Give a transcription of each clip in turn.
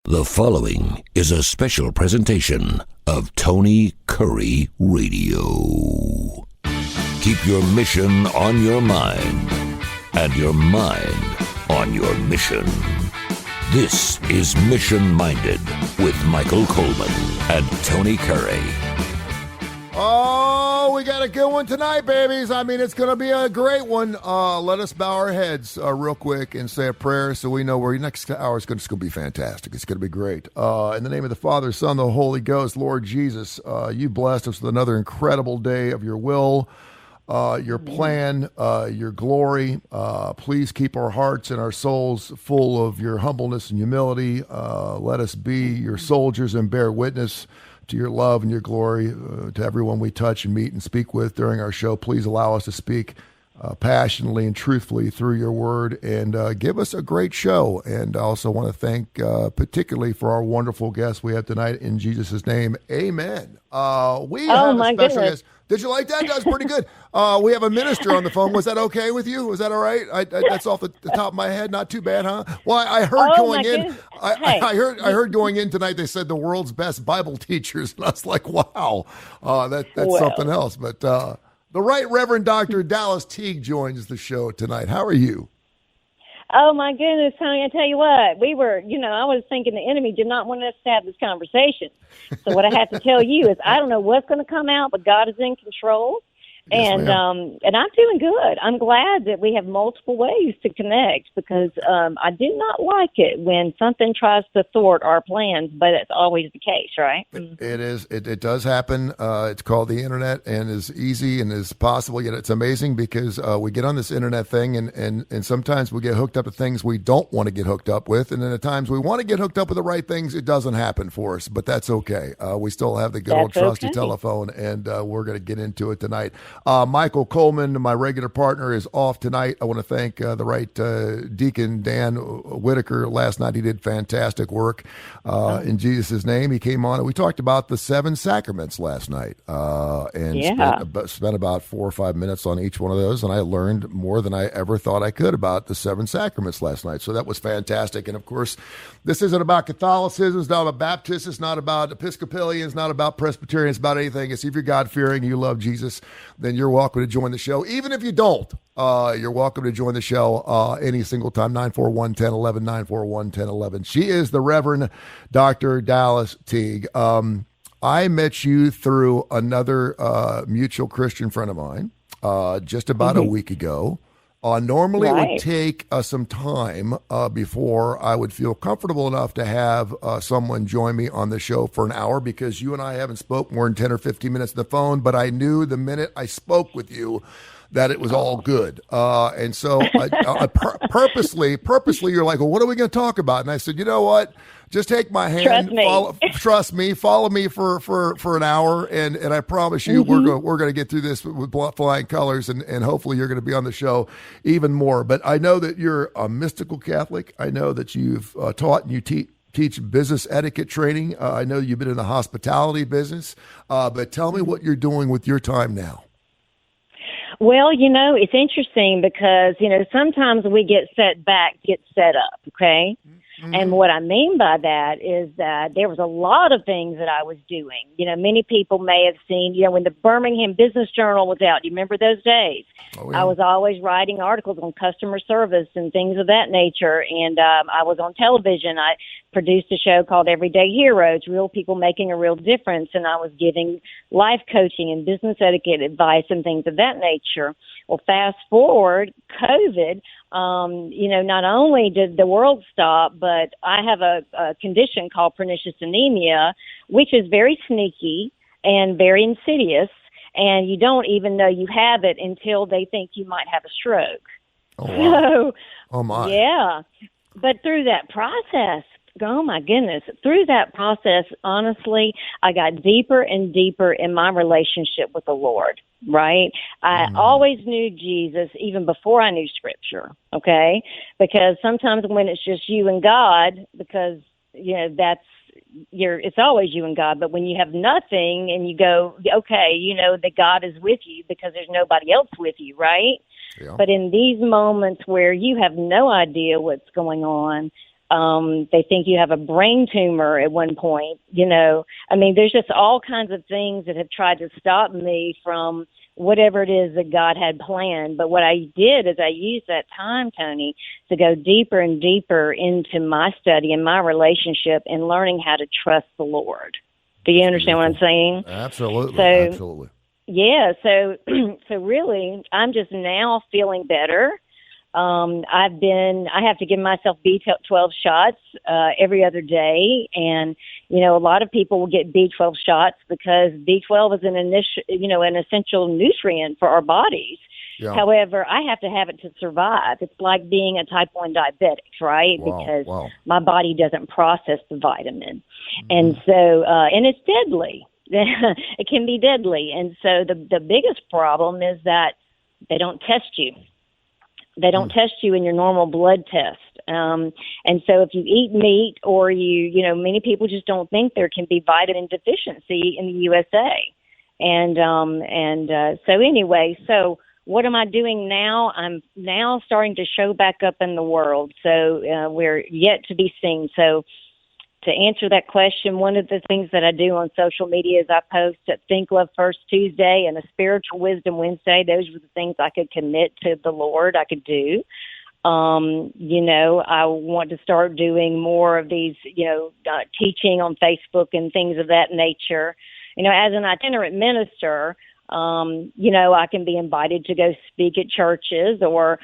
The following is a special presentation of Tony Kurre Radio. Keep your mission on your mind and your mind on your mission. This is Mission Minded with Michael Coleman and Tony Kurre. Oh, we got a good one tonight, babies. I mean, it's going to be a great one. Let us bow our heads real quick and say a prayer so we know where next hour is going to be fantastic. It's going to be great. In the name of the Father, Son, the Holy Ghost, Lord Jesus, you blessed us with another incredible day of your will, your plan, your glory. Please keep our hearts and our souls full of your humbleness and humility. Let us be your soldiers and bear witness to your love and your glory to everyone we touch and meet and speak with during our show. Please allow us to speak passionately and truthfully through your word, and give us a great show. And I also want to thank particularly for our wonderful guest we have tonight. In Jesus' name, amen. We have a special guest. Did you like that? That was pretty good. We have a minister on the phone. Was that okay with you? Was that all right? That's off the top of my head. Not too bad, huh? Well, I heard going in. I heard going in tonight. They said the world's best Bible teachers, and I was like, wow, that's something else. But the Right Reverend Dr. Dallas Teague joins the show tonight. How are you? Oh, my goodness, Tony, I tell you what, I was thinking the enemy did not want us to have this conversation. So what I have to tell you is I don't know what's going to come out, but God is in control. Yes, and I'm doing good. I'm glad that we have multiple ways to connect, because I do not like it when something tries to thwart our plans, but it's always the case, right? It is. It does happen. It's called the internet, and is easy and is possible. Yet it's amazing because we get on this internet thing, and sometimes we get hooked up to things we don't want to get hooked up with, and then at times we want to get hooked up with the right things. It doesn't happen for us, but that's okay. We still have the good old trusty telephone, and we're going to get into it tonight. Michael Coleman, my regular partner, is off tonight. I want to thank the right Deacon Dan Whitaker. Last night he did fantastic work in Jesus' name. He came on and we talked about the 7 sacraments last night, and spent about 4 or 5 minutes on each one of those, and I learned more than I ever thought I could about the 7 sacraments last night. So that was fantastic. And of course, this isn't about Catholicism, it's not about Baptists, it's not about Episcopalians, not about Presbyterians, about anything. It's if you're God-fearing, you love Jesus, then you're welcome to join the show. Even if you don't, you're welcome to join the show any single time. 941-1011, 941-1011. She is the Reverend Dr. Dallas Teague. I met you through another mutual Christian friend of mine just about a week ago. Normally it would take some time before I would feel comfortable enough to have someone join me on the show for an hour, because you and I haven't spoke more than 10 or 15 minutes on the phone, but I knew the minute I spoke with you that it was all good. And so I purposely, you're like, well, what are we going to talk about? And I said, you know what? Just take my hand, trust me, follow me for an hour, and I promise you we're going to get through this with flying colors, and hopefully you're going to be on the show even more. But I know that you're a mystical Catholic. I know that you've taught and you teach business etiquette training. I know you've been in the hospitality business, but tell me what you're doing with your time now. Well, it's interesting because, sometimes we get set up, okay? Mm-hmm. And what I mean by that is that there was a lot of things that I was doing. Many people may have seen, when the Birmingham Business Journal was out. Do you remember those days? Oh, yeah. I was always writing articles on customer service and things of that nature. And I was on television. I produced a show called Everyday Heroes, Real People Making a Real Difference. And I was giving life coaching and business etiquette advice and things of that nature. Well, fast forward, COVID, not only did the world stop, but I have a condition called pernicious anemia, which is very sneaky and very insidious, and you don't even know you have it until they think you might have a stroke. Oh, wow. So, oh my. Yeah. But through that process, oh my goodness, through that process, honestly, I got deeper and deeper in my relationship with the Lord, right? I always knew Jesus even before I knew Scripture, okay? Because sometimes when it's just you and God, because, it's always you and God, but when you have nothing and you go, okay, that God is with you because there's nobody else with you, right? Yeah. But in these moments where you have no idea what's going on, They think you have a brain tumor at one point. You know, I mean, there's just all kinds of things that have tried to stop me from whatever it is that God had planned. But what I did is I used that time, Tony, to go deeper and deeper into my study and my relationship and learning how to trust the Lord. Do you understand what I'm saying? Absolutely. So, absolutely. Yeah. So, so really, I'm just now feeling better. I have to give myself B12 shots every other day, and you know, a lot of people will get B12 shots because B12 is an essential nutrient for our bodies. Yeah. However, I have to have it to survive. It's like being a type 1 diabetic, right? Because my body doesn't process the vitamin, and so and it's deadly. It can be deadly, and so the biggest problem is that they don't test you. They don't test you in your normal blood test. And so if you eat meat or many people just don't think there can be vitamin deficiency in the USA. So anyway, so what am I doing now? I'm now starting to show back up in the world. So we're yet to be seen. So to answer that question, one of the things that I do on social media is I post at Think Love First Tuesday and a Spiritual Wisdom Wednesday. Those were the things I could commit to the Lord I could do. I want to start doing more of these, teaching on Facebook and things of that nature. You know, as an itinerant minister, I can be invited to go speak at churches or,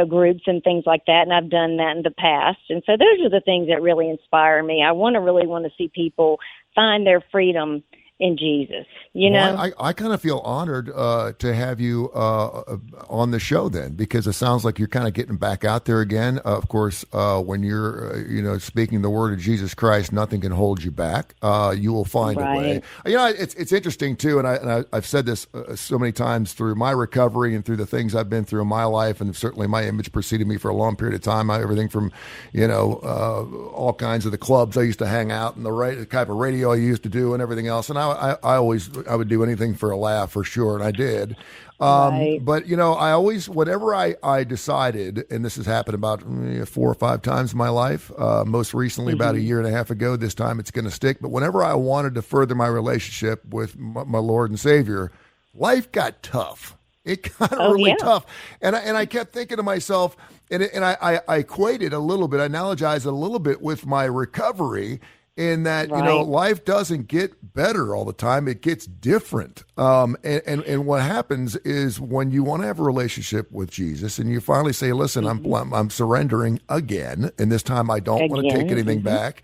groups and things like that. And I've done that in the past. And so those are the things that really inspire me. I really want to see people find their freedom in Jesus, Well, I kind of feel honored to have you on the show then, because it sounds like you're kind of getting back out there again. Of course, when you're, speaking the word of Jesus Christ, nothing can hold you back. You will find a way. It's interesting too, and I've said this so many times through my recovery and through the things I've been through in my life, and certainly my image preceded me for a long period of time. Everything from, all kinds of the clubs I used to hang out and the type of radio I used to do and everything else. And I would do anything for a laugh for sure, and I did. But I always, whenever I decided, and this has happened about 4 or 5 times in my life, most recently about a year and a half ago, this time it's going to stick. But whenever I wanted to further my relationship with my Lord and Savior, life got tough. It got really tough. And I kept thinking to myself, and I equated a little bit, I analogized a little bit with my recovery, in that, life doesn't get better all the time. It gets different. And what happens is when you want to have a relationship with Jesus and you finally say, listen, I'm surrendering again, and this time I don't want to take anything back.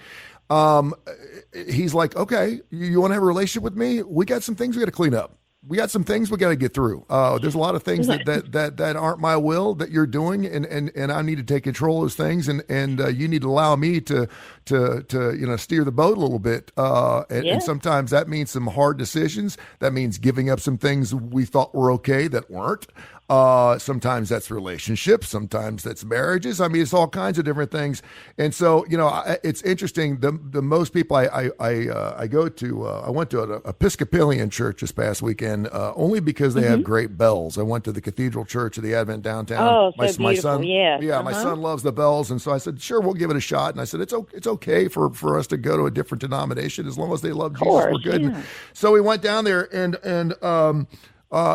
He's like, okay, you want to have a relationship with me? We got some things we got to clean up. We got some things we got to get through. There's a lot of things that aren't my will that you're doing, and I need to take control of those things, and you need to allow me to steer the boat a little bit. And sometimes that means some hard decisions. That means giving up some things we thought were okay that weren't. Sometimes that's relationships. Sometimes that's marriages. I mean, it's all kinds of different things. And so, it's interesting. The most people I go to, I went to an Episcopalian church this past weekend, only because they have great bells. I went to the Cathedral Church of the Advent downtown. Oh, so beautiful. My son loves the bells. And so I said, sure, we'll give it a shot. And I said, it's okay for us to go to a different denomination as long as they love Jesus, we're good. Yeah. So we went down there and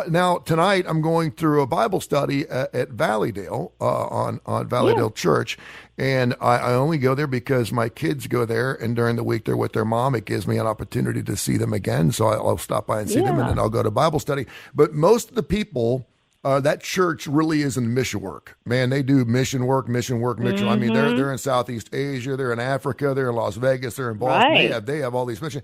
now tonight I'm going through a Bible study at Valleydale on Valleydale Church, and I only go there because my kids go there, and during the week they're with their mom. It gives me an opportunity to see them again, so I'll stop by and see them, and then I'll go to Bible study. But most of the people, that church really is in mission work. Man, they do mission work. I mean, they're in Southeast Asia, they're in Africa, they're in Las Vegas, they're in Boston. Right. They have all these missions,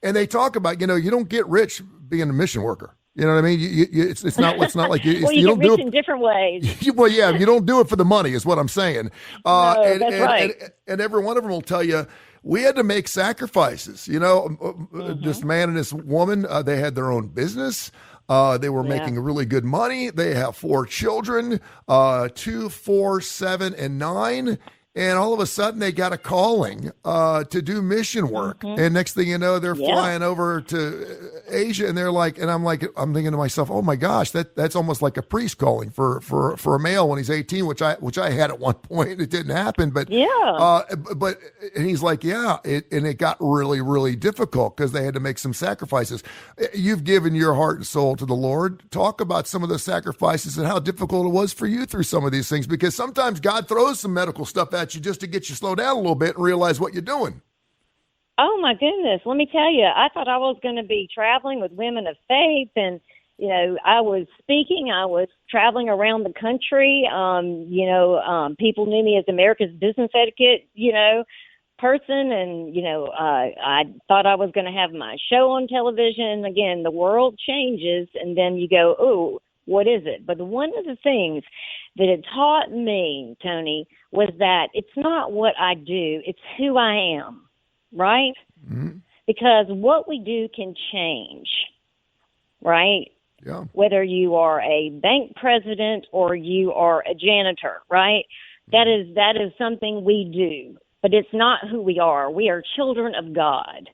and they talk about you don't get rich being a mission worker. You know what I mean? It's not like you. Well, you don't get rich in different ways. Well, yeah, you don't do it for the money, is what I'm saying. That's right. And every one of them will tell you, we had to make sacrifices. This man and this woman, they had their own business. They were making really good money. They have 4 children, 2, 4, 7, and 9. And all of a sudden, they got a calling to do mission work. And next thing you know, they're flying over to Asia, and they're like, and I'm thinking to myself, oh my gosh, that's almost like a priest calling for a male when he's 18, which I had at one point. It didn't happen, but but and he's like, and it got really, really difficult because they had to make some sacrifices. You've given your heart and soul to the Lord. Talk about some of the sacrifices and how difficult it was for you through some of these things, because sometimes God throws some medical stuff at you just to get you slow down a little bit and realize what you're doing. Oh my goodness. Let me tell you, I thought I was going to be traveling with women of faith, and, I was speaking, I was traveling around the country. People knew me as America's business etiquette, person. And, I thought I was going to have my show on television. Again, the world changes, and then you go, oh, what is it? But one of the things that it taught me, Tony, was that it's not what I do, it's who I am, right? Mm-hmm. Because what we do can change, right? Yeah. Whether you are a bank president or you are a janitor, right? That is something we do, but it's not who we are. We are children of God.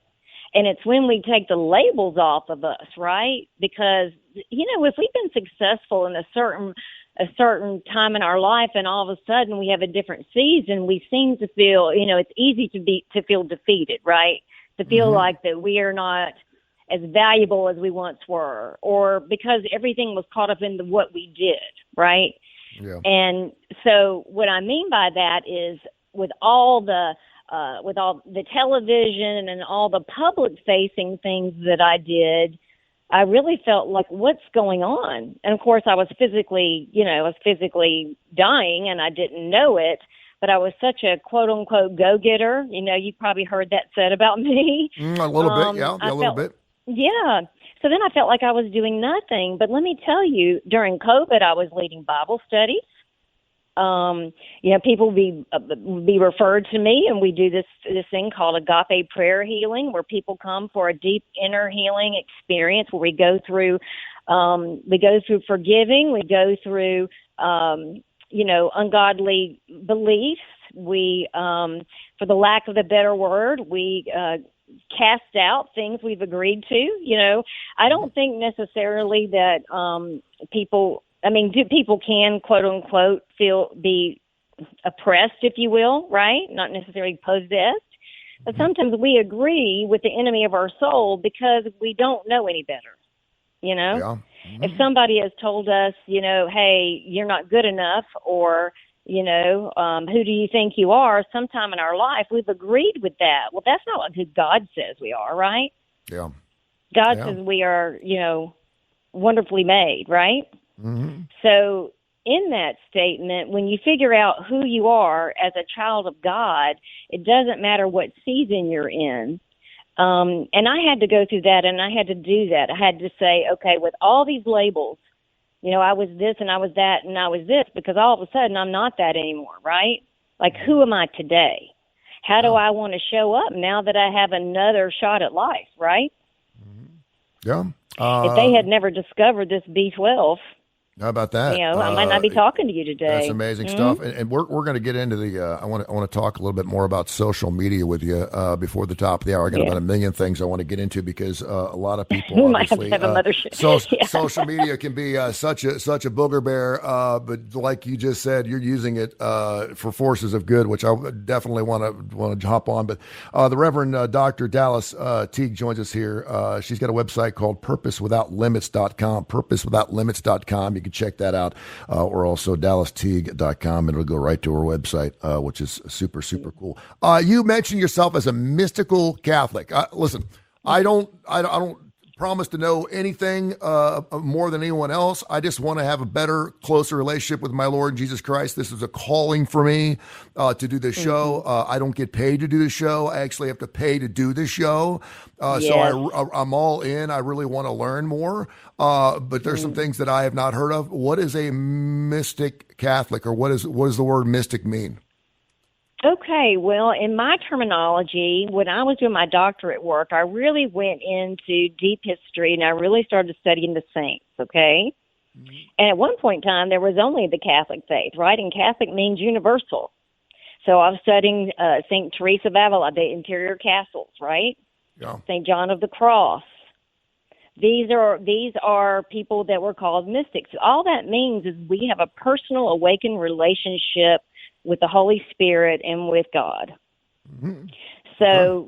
And it's when we take the labels off of us, right? Because, if we've been successful in a certain time in our life, and all of a sudden we have a different season, we seem to feel, it's easy to feel defeated, right? To feel like that we are not as valuable as we once were, or because everything was caught up in what we did, right? Yeah. And so what I mean by that is with all the television and all the public facing things that I did, I really felt like, what's going on? And of course I was physically dying, and I didn't know it, but I was such a quote unquote go-getter. You probably heard that said about me. A little bit. Yeah. A little bit. Yeah. So then I felt like I was doing nothing. But let me tell you, during COVID, I was leading Bible studies. People would be referred to me, and we do this thing called agape prayer healing, where people come for a deep inner healing experience, where we go through forgiving, we go through, ungodly beliefs. We, for the lack of a better word, we, cast out things we've agreed to. I don't think necessarily that, people can, quote unquote, be oppressed, if you will, right? Not necessarily possessed. But sometimes we agree with the enemy of our soul because we don't know any better, Yeah. Mm-hmm. If somebody has told us, hey, you're not good enough, or, who do you think you are? Sometime in our life, we've agreed with that. Well, that's not who God says we are, right? Yeah. God says we are, wonderfully made, right? Mm-hmm. So in that statement, when you figure out who you are as a child of God, it doesn't matter what season you're in. And I had to go through that, and I had to do that. I had to say, okay, with all these labels, I was this and I was that and I was this, because all of a sudden I'm not that anymore, right? Like, who am I today? How do I want to show up now that I have another shot at life, right? Yeah. If they had never discovered this B12, how about that? I might not be talking to you today. That's amazing stuff. And we're going to get into the. I want to talk a little bit more about social media with you before the top of the hour. I got about a million things I want to get into, because a lot of people obviously have a mothership. Social media can be such a booger bear. But like you just said, you're using it for forces of good, which I definitely want to hop on. But the Reverend Dr. Dallas Teague joins us here. She's got a website called PurposeWithoutLimits.com. PurposeWithoutLimits.com. You can check that out, or also DallasTeague.com, and it'll go right to her website, which is super, super cool. You mentioned yourself as a mystical Catholic. Listen, I don't promise to know anything more than anyone else. I just want to have a better, closer relationship with my Lord Jesus Christ. This is a calling for me to do this show. I don't get paid to do the show. I actually have to pay to do the show. So I'm all in. I really want to learn more. But there's some things that I have not heard of. What is a mystic Catholic, or what does the word mystic mean? Okay, well, in my terminology, when I was doing my doctorate work, I really went into deep history, and I really started studying the saints, okay? Mm-hmm. And at one point in time, there was only the Catholic faith, right? And Catholic means universal. So I was studying St. Teresa of Avila, the interior castles, right? Yeah. St. John of the Cross. These are people that were called mystics. All that means is we have a personal awakened relationship with the Holy Spirit and with God. Mm-hmm. So,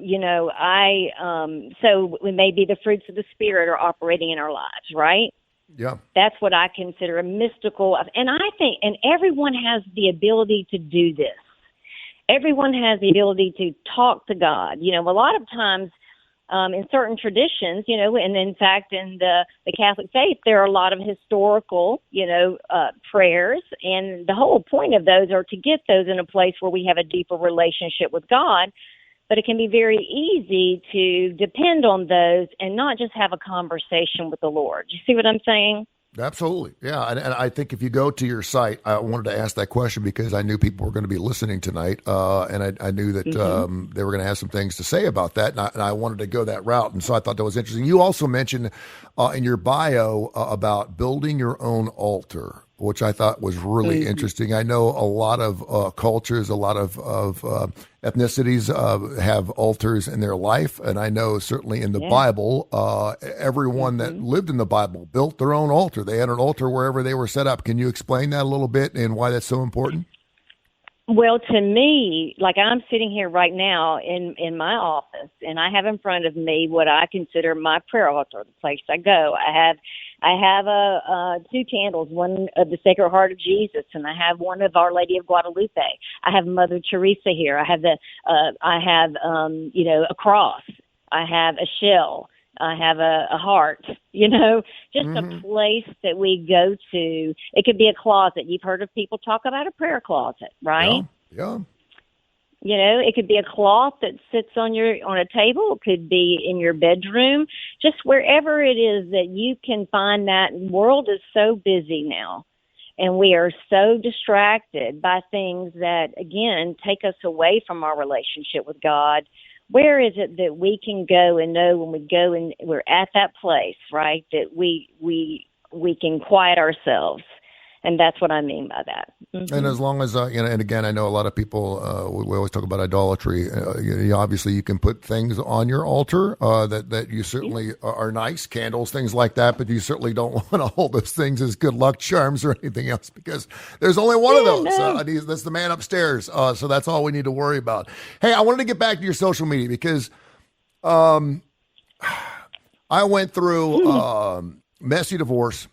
so maybe the fruits of the Spirit are operating in our lives, right? Yeah. That's what I consider a mystical. And I think, and everyone has the ability to do this. Everyone has the ability to talk to God. A lot of times in certain traditions, and in fact in the Catholic faith, there are a lot of historical, prayers. And the whole point of those are to get those in a place where we have a deeper relationship with God. But it can be very easy to depend on those and not just have a conversation with the Lord. You see what I'm saying? Absolutely. Yeah. And I think if you go to your site, I wanted to ask that question because I knew people were going to be listening tonight. And I knew that they were going to have some things to say about that. And I wanted to go that route. And so I thought that was interesting. You also mentioned in your bio about building your own altar, which I thought was really interesting. I know a lot of cultures, a lot of ethnicities have altars in their life. And I know certainly in the Bible, everyone that lived in the Bible built their own altar. They had an altar wherever they were set up. Can you explain that a little bit and why that's so important? Well, to me, like I'm sitting here right now in my office, and I have in front of me what I consider my prayer altar, the place I go. I have two candles, one of the Sacred Heart of Jesus, and I have one of Our Lady of Guadalupe. I have Mother Teresa here. I have a cross. I have a shell. I have a heart, just a place that we go to. It could be a closet. You've heard of people talk about a prayer closet, right? Yeah. It could be a cloth that sits on a table. It could be in your bedroom, just wherever it is that you can find that. The world is so busy now, and we are so distracted by things that, again, take us away from our relationship with God. Where is it that we can go and know when we go and we're at that place, right, that we can quiet ourselves? And that's what I mean by that. And as long as, and again, I know a lot of people, we always talk about idolatry. Obviously, you can put things on your altar that you certainly are nice, candles, things like that, but you certainly don't want to hold those things as good luck charms or anything else because there's only one of those. No. That's the man upstairs. So that's all we need to worry about. Hey, I wanted to get back to your social media because I went through messy divorce.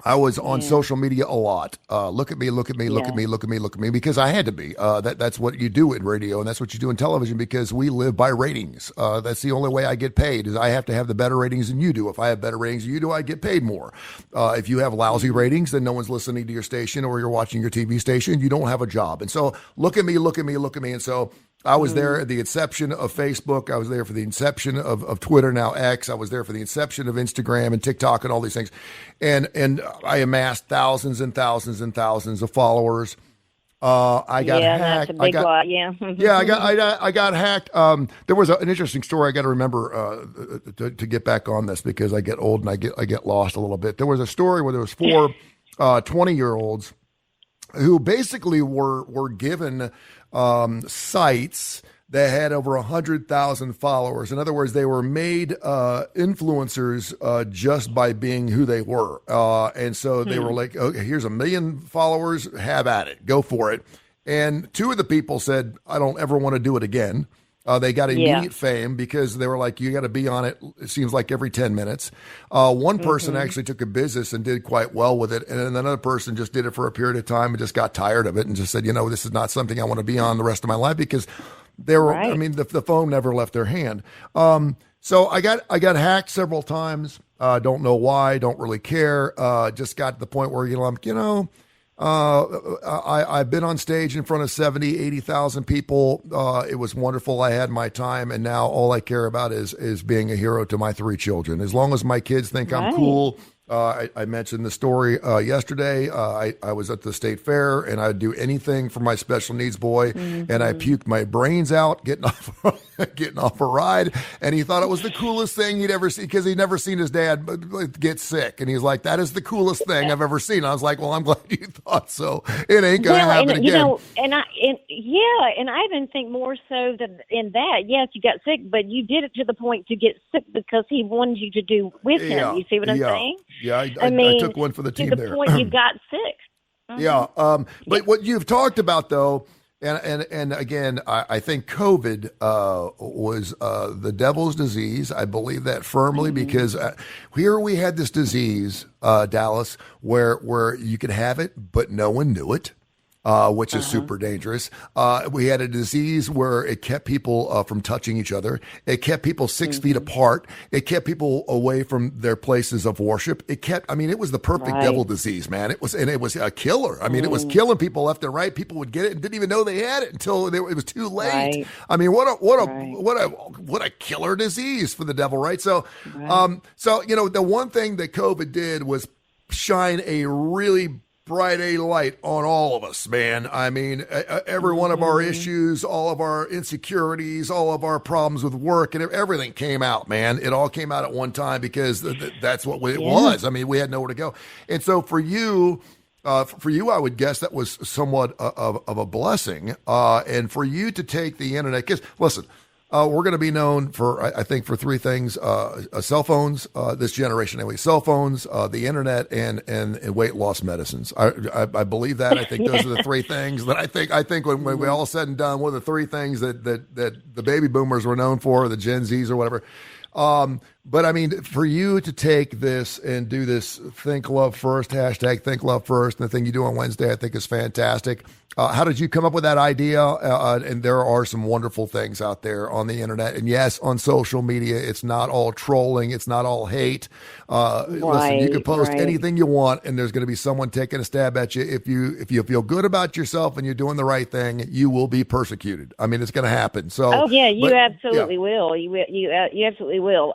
I was on social media a lot. Look at me, look at me, look at me, look at me, look at me, because I had to be. That's what you do in radio, and that's what you do in television, because we live by ratings. That's the only way I get paid, is I have to have the better ratings than you do. If I have better ratings than you do, I get paid more. If you have lousy ratings, then no one's listening to your station or you're watching your TV station. You don't have a job. And so look at me, look at me, look at me. And so I was there at the inception of Facebook. I was there for the inception of Twitter, now X. I was there for the inception of Instagram and TikTok and all these things. And I amassed thousands and thousands and thousands of followers. I got hacked. That's a big lot. Yeah. I got hacked. There was an interesting story. I got to remember to get back on this because I get old and I get lost a little bit. There was a story where there was four 20-year-olds who basically were given sites that had over 100,000 followers. In other words, they were made influencers just by being who they were. And so they were like, okay, here's 1 million followers, have at it, go for it. And two of the people said, I don't ever want to do it again. They got immediate fame because they were like, you got to be on it, it seems like every 10 minutes. One person actually took a business and did quite well with it. And then another person just did it for a period of time and just got tired of it and just said, this is not something I want to be on the rest of my life, because they were, I mean, the phone never left their hand. So I got hacked several times. Don't know why, don't really care. Just got to the point where, I've been on stage in front of 70, 80,000 people. It was wonderful. I had my time. And now all I care about is being a hero to my 3 children. As long as my kids think I'm cool, I mentioned the story yesterday. I was at the state fair, and I'd do anything for my special needs boy, and I puked my brains out getting off a ride, and he thought it was the coolest thing he'd ever seen because he'd never seen his dad get sick, and he's like, "That is the coolest thing I've ever seen." I was like, "Well, I'm glad you thought so. It ain't gonna happen again." You know, and I even think more so that in that, yes, you got sick, but you did it to the point to get sick because he wanted you to do with him. You see what I'm saying? Yeah, I took one for the team there. there. To the point you got sick. Yeah, but what you've talked about though, and again, I think COVID was the devil's disease. I believe that firmly because here we had this disease, Dallas, where you could have it, but no one knew it. Which is super dangerous. We had a disease where it kept people from touching each other. It kept people 6 feet apart. It kept people away from their places of worship. It was the perfect devil disease, man. It was a killer. I mean, it was killing people left and right. People would get it and didn't even know they had it until it was too late. Right. I mean, what a killer disease for the devil, right? So, the one thing that COVID did was shine a really bright a light on all of us, man. I mean, every one of our issues, all of our insecurities, all of our problems with work, and everything came out, man. It all came out at one time because that's what it was. I mean, we had nowhere to go. And so for you, I would guess that was somewhat of a blessing. And for you to take the internet, because listen, we're going to be known for, I think, for three things: cell phones, this generation anyway, cell phones, the internet, and weight loss medicines. I believe that. I think those are the three things that I think when we all said and done, what are the three things that the baby boomers were known for, the Gen Zs or whatever. But I mean, for you to take this and do this Think Love First, hashtag Think Love First, and the thing you do on Wednesday, I think is fantastic. How did you come up with that idea? And there are some wonderful things out there on the internet. And yes, on social media, it's not all trolling. It's not all hate. Listen, you can post anything you want, and there's going to be someone taking a stab at you. If you feel good about yourself and you're doing the right thing, you will be persecuted. I mean, it's going to happen. So, you absolutely will. You absolutely will.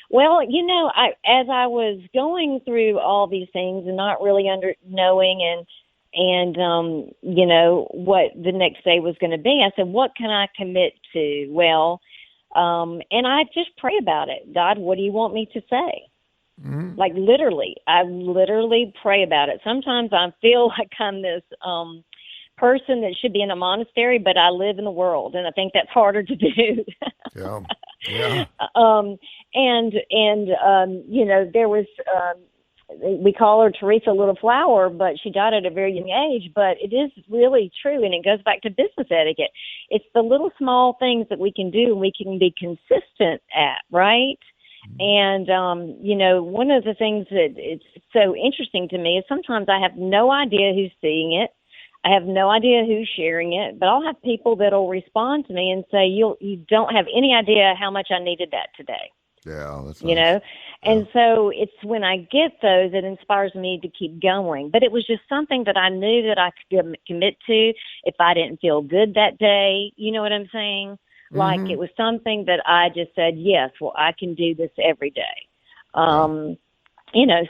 Well, as I was going through all these things and not really knowing and what the next day was going to be, I said, what can I commit to? Well, and I just pray about it. God, what do you want me to say? Mm-hmm. Like I literally pray about it. Sometimes I feel like I'm this person that should be in a monastery, but I live in the world, and I think that's harder to do. Yeah. There was, we call her Teresa Little Flower, but she died at a very young age. But it is really true, and it goes back to business etiquette. It's the little small things that we can do and we can be consistent at, right? And, one of the things that it's so interesting to me is sometimes I have no idea who's seeing it. I have no idea who's sharing it, but I'll have people that'll respond to me and say, you don't have any idea how much I needed that today. Yeah, that's nice. And so it's when I get those, it inspires me to keep going. But it was just something that I knew that I could commit to if I didn't feel good that day. You know what I'm saying? Mm-hmm. Like it was something that I just said, yes, well, I can do this every day. So that's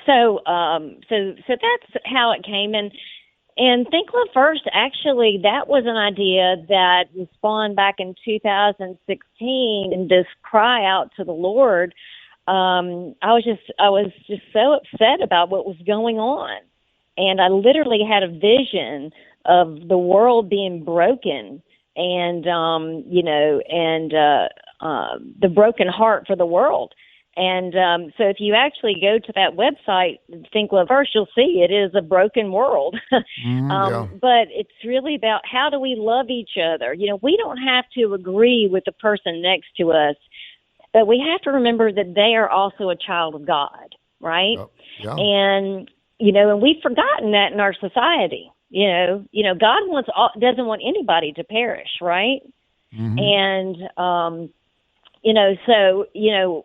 how it came. And Think Love First, actually, that was an idea that was spawned back in 2016, and this cry out to the Lord. I was just so upset about what was going on, and I literally had a vision of the world being broken, and the broken heart for the world. And so if you actually go to that website, Think Love First, you'll see it is a broken world. But it's really about how do we love each other? We don't have to agree with the person next to us, but we have to remember that they are also a child of God, right? Yeah. And, and we've forgotten that in our society. God doesn't want anybody to perish, right? Mm-hmm. And,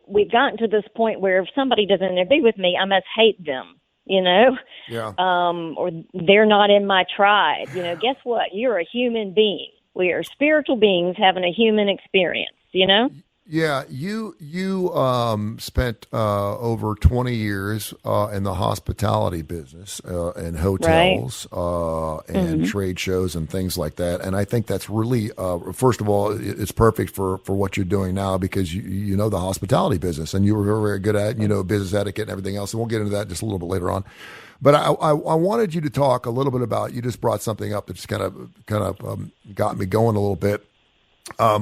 we've gotten to this point where if somebody doesn't agree with me, I must hate them, or they're not in my tribe. Guess what? You're a human being. We are spiritual beings having a human experience, Yeah, you spent over 20 years in the hospitality business and hotels and trade shows and things like that. And I think that's really, first of all, it's perfect for what you're doing now because you know the hospitality business and you were very good at it, you know, business etiquette and everything else. And we'll get into that just a little bit later on. But I wanted you to talk a little bit about, you just brought something up that just kind of got me going a little bit.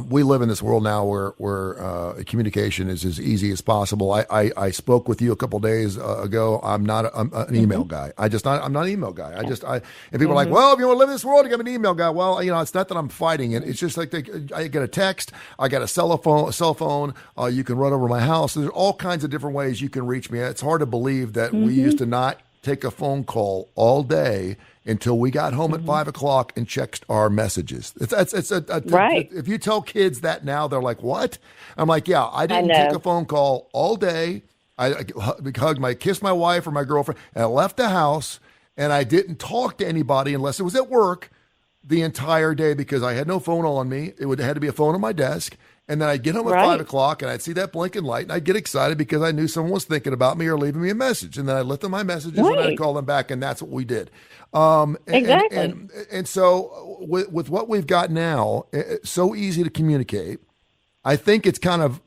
We live in this world now where communication is as easy as possible. I spoke with you a couple of days ago. I'm an email guy. I'm not an email guy. And people are like, well, if you want to live in this world, you got an email guy. Well, you know, it's not that I'm fighting it. It's just like I get a text. I got a cell phone. You can run over my house. There's all kinds of different ways you can reach me. It's hard to believe that we used to not take a phone call all day until we got home at 5 o'clock and checked our messages. Right. If you tell kids that now, they're like, what? I'm like, yeah, I didn't take a phone call all day. I kissed my wife or my girlfriend, and I left the house, and I didn't talk to anybody unless it was at work the entire day because I had no phone on me. It had to be a phone on my desk. And then I'd get home at 5 o'clock and I'd see that blinking light and I'd get excited because I knew someone was thinking about me or leaving me a message. And then I'd let them my messages and I'd call them back. And that's what we did. Exactly. And so with what we've got now, it's so easy to communicate. I think it's kind of,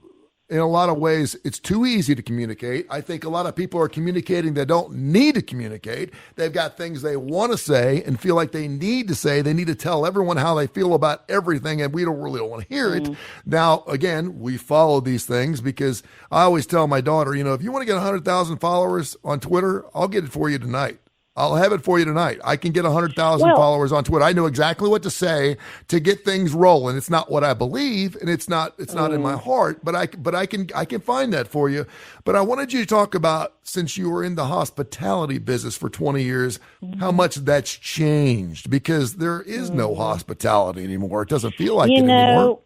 in a lot of ways, it's too easy to communicate. I think a lot of people are communicating that don't need to communicate. They've got things they want to say and feel like they need to say. They need to tell everyone how they feel about everything, and we don't really want to hear it. Now, again, we follow these things because I always tell my daughter, you know, if you want to get 100,000 followers on Twitter, I'll get it for you tonight. I'll have it for you tonight. I can get 100,000 followers on Twitter. I know exactly what to say to get things rolling. It's not what I believe, and it's not in my heart, but I can find that for you. But I wanted you to talk about, since you were in the hospitality business for 20 years, how much that's changed because there is no hospitality anymore. It doesn't feel like it anymore. Well,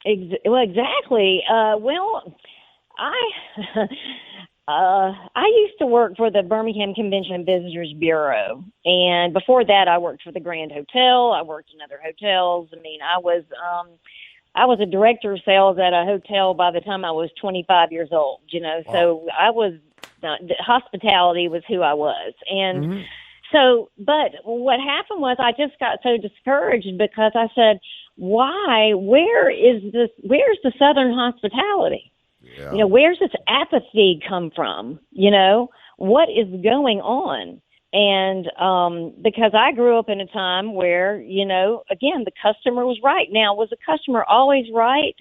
exactly. I used to work for the Birmingham Convention and Visitors Bureau, and before that, I worked for the Grand Hotel. I worked in other hotels. I mean, I was a director of sales at a hotel by the time I was 25 years old. You know, so I was hospitality was who I was, and so. But what happened was I just got so discouraged because I said, "Why? Where's the Southern hospitality?" Yeah. You know, where's this apathy come from? You know, what is going on? And because I grew up in a time where, you know, again, the customer was right. Now, was the customer always right?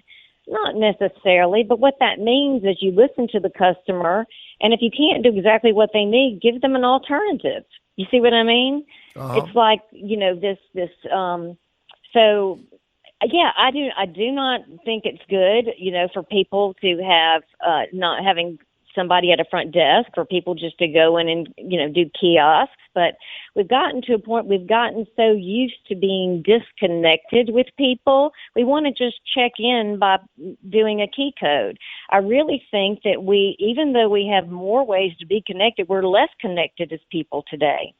Not necessarily, but what that means is you listen to the customer, and if you can't do exactly what they need, give them an alternative. You see what I mean? It's like, you know, so yeah, I do not think it's good, you know, for people to have not having somebody at a front desk, for people just to go in and, you know, do kiosks. But we've gotten to a point, we've gotten so used to being disconnected with people. We want to just check in by doing a key code. I really think that even though we have more ways to be connected, we're less connected as people today.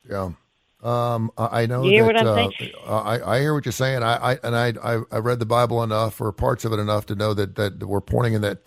Yeah. I know you hear that, what I'm saying? I hear what you're saying. I read the Bible enough, or parts of it enough, to know that we're pointing in that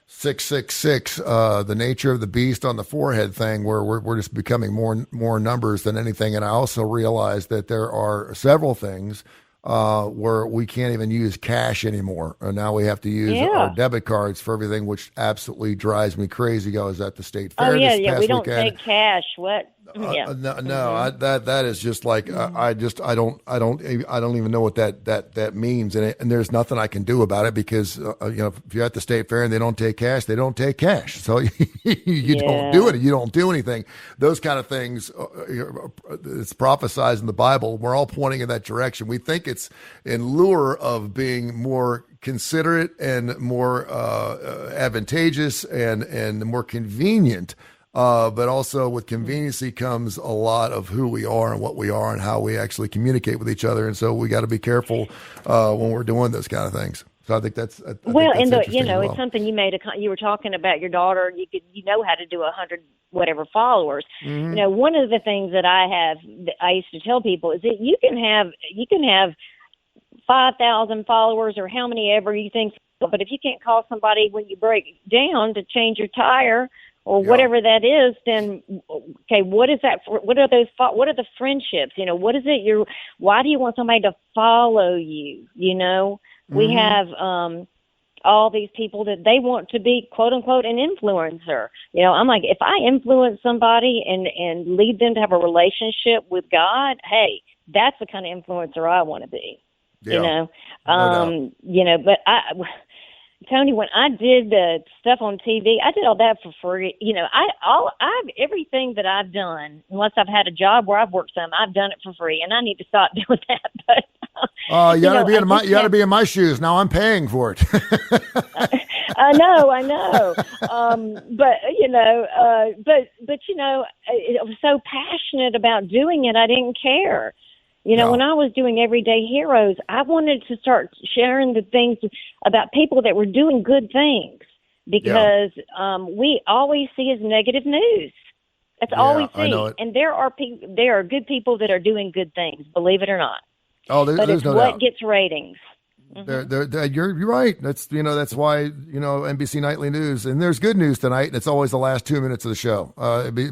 666, the nature of the beast on the forehead thing, where we're just becoming more numbers than anything. And I also realize that there are several things where we can't even use cash anymore. And now we have to use our debit cards for everything, which absolutely drives me crazy. I was at the state fair this past we don't weekend. take cash. What? That is just like I don't even know what that means, and there's nothing I can do about it because you know, if you're at the state fair and they don't take cash, they don't take cash. So you don't do it. You don't do anything. Those kind of things. It's prophesied in the Bible. We're all pointing in that direction. We think it's in lure of being more considerate and more advantageous and more convenient. But also with conveniency comes a lot of who we are and what we are and how we actually communicate with each other. And so we got to be careful when we're doing those kind of things. So I think that's it's something you made. You were talking about your daughter. You know how to do 100 whatever followers. You know, one of the things that I used to tell people is that you can have 5,000 followers or how many ever you think. But if you can't call somebody when you break down to change your tire or whatever that is, then okay, what is that? What are those? What are the friendships? What is it? Why do you want somebody to follow you? We have all these people that they want to be quote unquote an influencer. I'm like, if I influence somebody and lead them to have a relationship with God, hey, that's the kind of influencer I want to be. Yeah. No doubt. But Tony, when I did the stuff on TV, I did all that for free. I've everything that I've done, unless I've had a job where I've worked some, I've done it for free, and I need to stop doing that. But you got to be in my shoes. Now I'm paying for it. I know. But I was so passionate about doing it, I didn't care. When I was doing Everyday Heroes, I wanted to start sharing the things about people that were doing good things because we always see as negative news. That's all we see. I know it. And there are good people that are doing good things, believe it or not. Oh, there's no doubt. What gets ratings. You're right. That's why NBC Nightly News, and there's good news tonight, and it's always the last 2 minutes of the show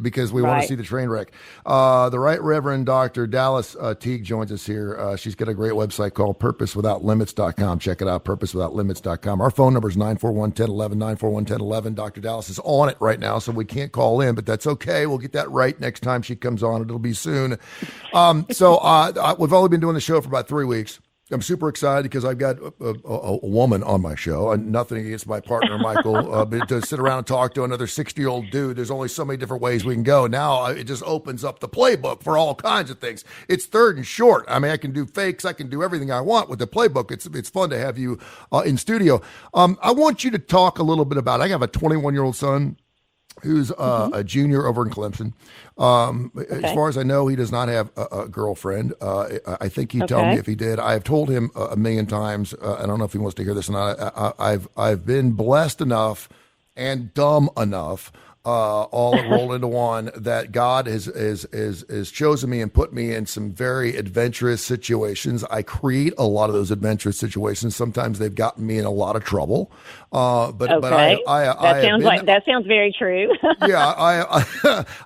because we want to see the train wreck. The Right Reverend Dr. Dallas Teague joins us here. She's got a great website called PurposeWithoutLimits.com. Check it out, PurposeWithoutLimits.com. Our phone number is 941-1011, 941-1011. Dr. Dallas is on it right now, so we can't call in, but that's okay. We'll get that right next time she comes on. It'll be soon. We've only been doing the show for about 3 weeks. I'm super excited because I've got a woman on my show. Nothing against my partner, Michael, but to sit around and talk to another 60-year-old dude, there's only so many different ways we can go. Now it just opens up the playbook for all kinds of things. It's third and short. I mean, I can do fakes. I can do everything I want with the playbook. It's fun to have you in studio. I want you to talk a little bit about, I have a 21-year-old son who's a junior over in Clemson. As far as I know, he does not have a girlfriend. I think he'd tell me if he did. I have told him a million times. I don't know if he wants to hear this or not. I've been blessed enough and dumb enough, all rolled into one, that God has chosen me and put me in some very adventurous situations. I create a lot of those adventurous situations. Sometimes they've gotten me in a lot of trouble. That sounds very true.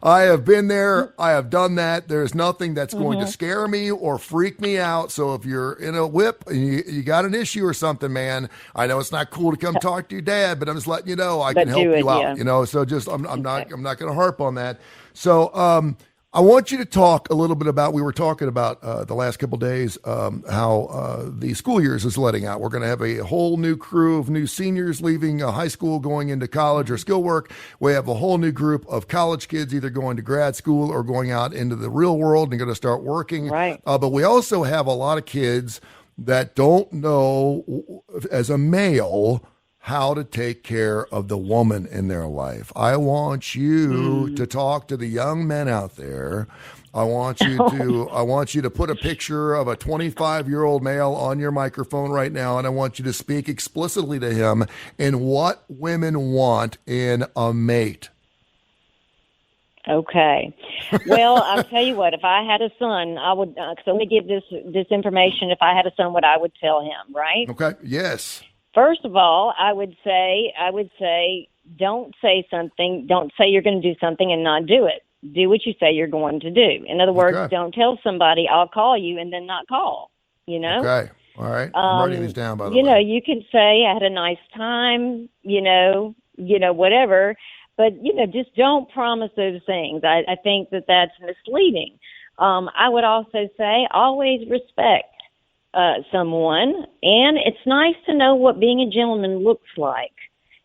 I have been there. I have done that. There's nothing that's going to scare me or freak me out. So if you're in a whip and you got an issue or something, man, I know it's not cool to come talk to your dad, but I'm just letting you know I can help you out. So just I'm not going to harp on that. So I want you to talk a little bit about, we were talking about the last couple of days, how the school years is letting out. We're going to have a whole new crew of new seniors leaving high school, going into college or skill work. We have a whole new group of college kids either going to grad school or going out into the real world and going to start working. Right. But we also have a lot of kids that don't know, as a male, how to take care of the woman in their life. I want you to talk to the young men out there. I want you to put a picture of a 25-year-old male on your microphone right now, and I want you to speak explicitly to him in what women want in a mate. Okay. Well, I'll tell you what, if I had a son, I would, so let me give this information. If I had a son, what I would tell him, right? Okay. Yes. First of all, I would say, don't say something. Don't say you're going to do something and not do it. Do what you say you're going to do. In other words, don't tell somebody I'll call you and then not call. Okay. All right. I'm writing these down, by the way. You can say I had a nice time. Whatever. But just don't promise those things. I think that that's misleading. I would also say always respect someone, and it's nice to know what being a gentleman looks like.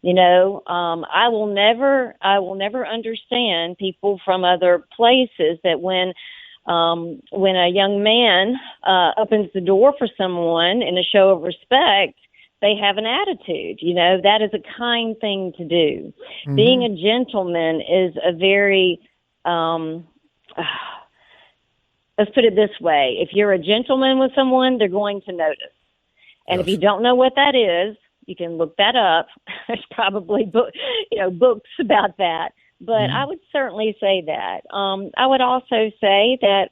I will never understand people from other places that when a young man opens the door for someone in a show of respect, they have an attitude. That is a kind thing to do. Mm-hmm. Being a gentleman is a very let's put it this way. If you're a gentleman with someone, they're going to notice. And if you don't know what that is, you can look that up. There's probably books about that. But I would certainly say that. I would also say that,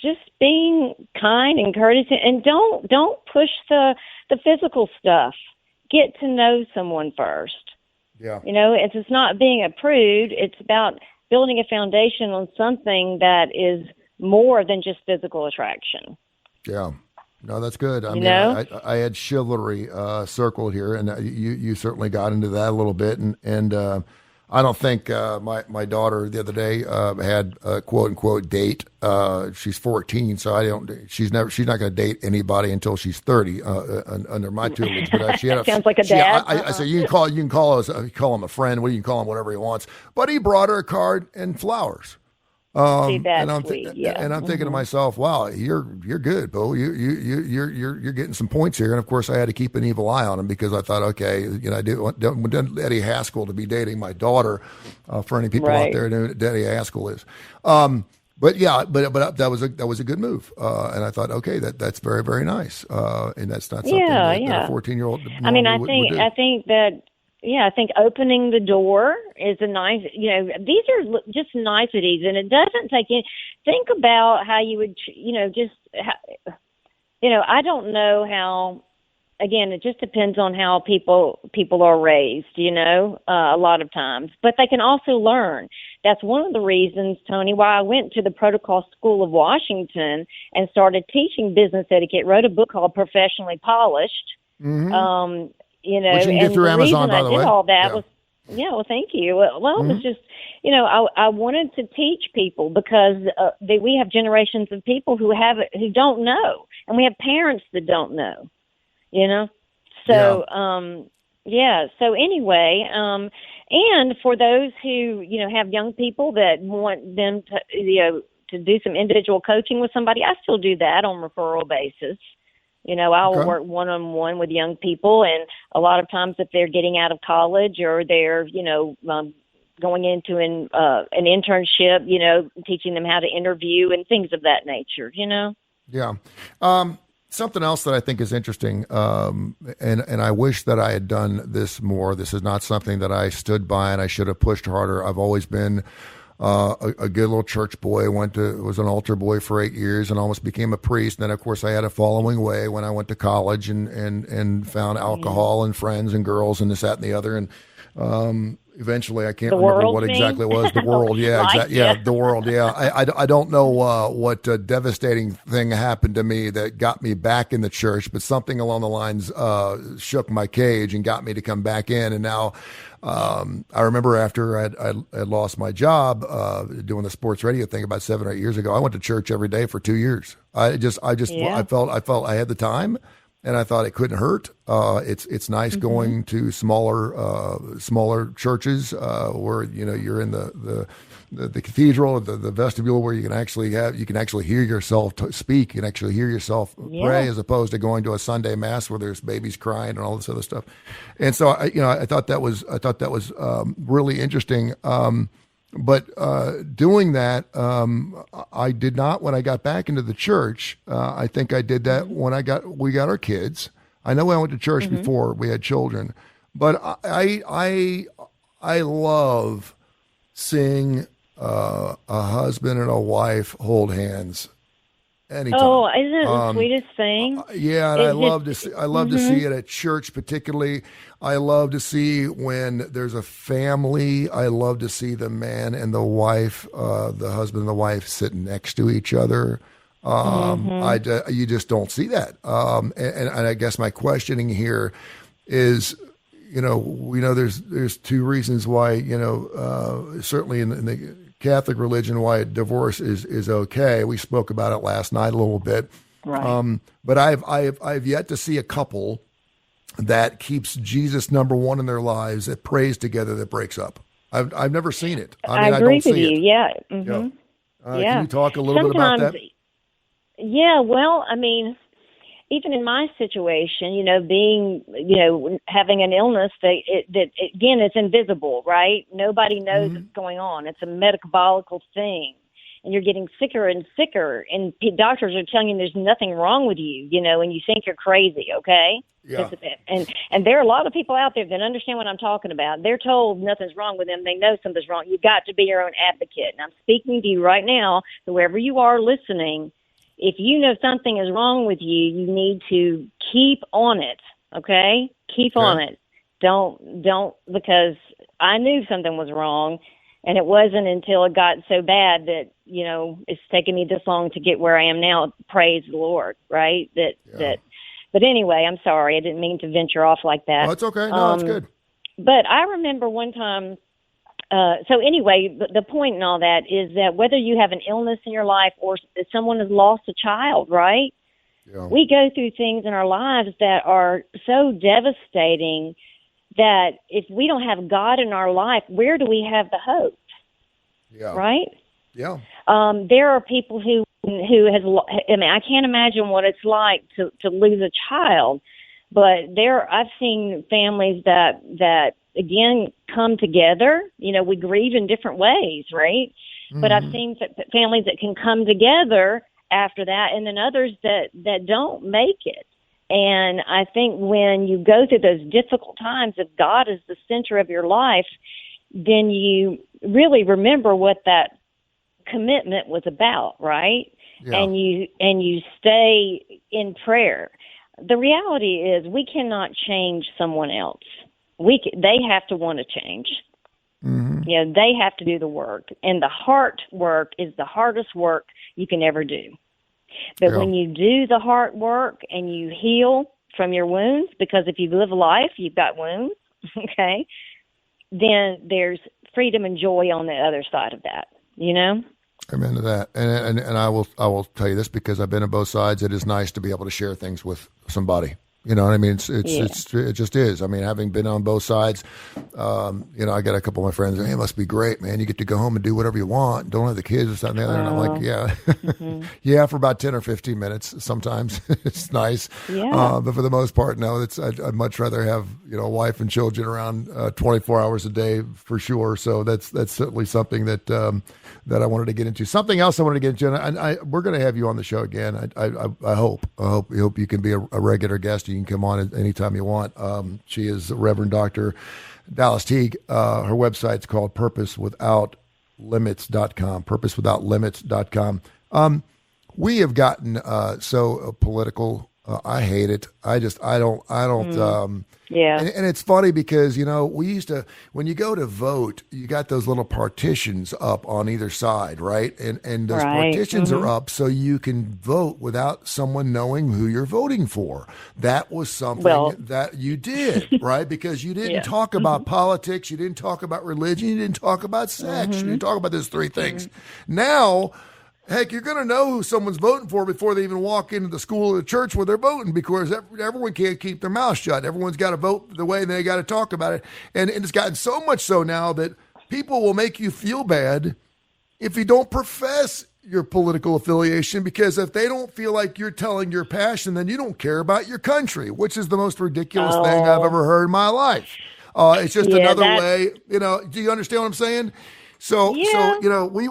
just being kind and courteous, and don't push the physical stuff. Get to know someone first. Yeah. It's not being a prude. It's about building a foundation on something that is more than just physical attraction. Yeah. No, that's good. I had chivalry circled here, and you certainly got into that a little bit, and I don't think my daughter the other day had a quote unquote date. She's 14, so she's not going to date anybody until she's 30 under my tutelage. But she had sounds like a dad. I said you can call him a friend. You can call him whatever he wants. But he brought her a card and flowers. See, that's and I'm sweet. Yeah. And I'm thinking to myself, wow, you're good, Bo. You're getting some points here. And of course, I had to keep an evil eye on him because I thought, okay, I don't want Eddie Haskell to be dating my daughter. For any people out there who know who Eddie Haskell is. But that was a good move. And I thought, okay, that's very, very nice. And that's not something that a 14-year-old. I mean, I think that. Yeah, I think opening the door is a nice, these are just niceties, and it doesn't take any, think about how you would, I don't know how, again, it just depends on how people are raised, a lot of times, but they can also learn. That's one of the reasons, Tony, why I went to the Protocol School of Washington and started teaching business etiquette, wrote a book called Professionally Polished. Mm-hmm. Which you can get through Amazon, by the way. I did all that was, well, thank you. Well, it was just, I wanted to teach people because we have generations of people who don't know, and we have parents that don't know, So, So anyway, and for those who have young people that want them to do some individual coaching with somebody, I still do that on referral basis. I will work one-on-one with young people, and a lot of times if they're getting out of college or they're, going into an internship, teaching them how to interview and things of that nature, Yeah. Something else that I think is interesting, and I wish that I had done this more. This is not something that I stood by, and I should have pushed harder. I've always been a good little church boy. Was an altar boy for 8 years and almost became a priest. And then, of course, I had a following way when I went to college and found alcohol and friends and girls and this, that, and the other. And eventually, I can't remember what exactly it was. The world, yeah, exactly. Yeah, the world, yeah. I don't know what devastating thing happened to me that got me back in the church, but something along the lines shook my cage and got me to come back in. And now I remember after I lost my job doing the sports radio thing about 7 or 8 years ago, I went to church every day for 2 years. I felt I had the time. And I thought it couldn't hurt. It's nice going to smaller churches where you're in the cathedral, the vestibule, where you can actually hear yourself speak, you can actually hear yourself pray, as opposed to going to a Sunday mass where there's babies crying and all this other stuff. And so I thought that was really interesting. But doing that, I did not when I got back into the church. I think I did that when we got our kids. I know I went to church before we had children, but I love seeing a husband and a wife hold hands anytime. Oh, isn't it the sweetest thing? Yeah, and I love to see it at church, particularly. I love to see when there's a family. I love to see the man and the wife, the husband and the wife, sitting next to each other. You just don't see that. And I guess my questioning here is, we know there's two reasons why, certainly in the Catholic religion, why divorce is okay. We spoke about it last night a little bit. Right. But I've yet to see a couple that keeps Jesus number one in their lives, that prays together, that breaks up. I've never seen it. I agree with you. Yeah. Yeah. Can you talk a little bit about that? Yeah. Well, I mean, even in my situation, being, having an illness that again, it's invisible, right? Nobody knows what's going on. It's a metabolical thing, and you're getting sicker and sicker, and doctors are telling you there's nothing wrong with you, and you think you're crazy, okay? Yeah. And there are a lot of people out there that understand what I'm talking about. They're told nothing's wrong with them. They know something's wrong. You've got to be your own advocate. And I'm speaking to you right now, whoever you are listening. if you know something is wrong with you, you need to keep on it. Okay? Keep on it. Don't, because I knew something was wrong, and it wasn't until it got so bad that, it's taken me this long to get where I am now. Praise the Lord, right? But anyway, I'm sorry. I didn't mean to venture off like that. Oh, it's okay. No, it's good. But I remember one time, so anyway, the point in all that is that whether you have an illness in your life or someone has lost a child, right? Yeah. We go through things in our lives that are so devastating that if we don't have God in our life, where do we have the hope? Yeah. Right? Yeah. There are people who I can't imagine what it's like to lose a child, but I've seen families that again come together. We grieve in different ways, right? Mm-hmm. But I've seen families that can come together after that, and then others that don't make it. And I think when you go through those difficult times, if God is the center of your life, then you really remember what that commitment was about, right? Yeah. And you stay in prayer. The reality is we cannot change someone else. They have to want to change. Mm-hmm. They have to do the work. And the heart work is the hardest work you can ever do. But when you do the heart work and you heal from your wounds, because if you live life, you've got wounds, okay, then there's freedom and joy on the other side of that, I'm into that. And I will tell you this because I've been on both sides. It is nice to be able to share things with somebody. You know what I mean? It just is. I mean, having been on both sides, I got a couple of my friends, hey, it must be great, man. You get to go home and do whatever you want. Don't have the kids or something. And I'm like, yeah. Mm-hmm. Yeah, for about 10 or 15 minutes sometimes. It's nice. Yeah. But for the most part, no, I'd much rather have, a wife and children around 24 hours a day for sure. So that's certainly something that I wanted to get into. Something else I wanted to get into, and we're going to have you on the show again. I hope you can be a regular guest. You can come on anytime you want. She is Reverend Dr. Dallas Teague. Her website's called purposewithoutlimits.com, purposewithoutlimits.com. We have gotten so political. I hate it. I don't. Yeah. And it's funny because, we used to, when you go to vote, you got those little partitions up on either side, right? And those partitions are up so you can vote without someone knowing who you're voting for. That was something that you did, right? Because you didn't talk about politics. You didn't talk about religion. You didn't talk about sex. You didn't talk about those three things. Now, heck, you're going to know who someone's voting for before they even walk into the school or the church where they're voting, because everyone can't keep their mouth shut. Everyone's got to vote the way they got to talk about it. And it's gotten so much so now that people will make you feel bad if you don't profess your political affiliation, because if they don't feel like you're telling your passion, then you don't care about your country, which is the most ridiculous thing I've ever heard in my life. It's just another way, do you understand what I'm saying? So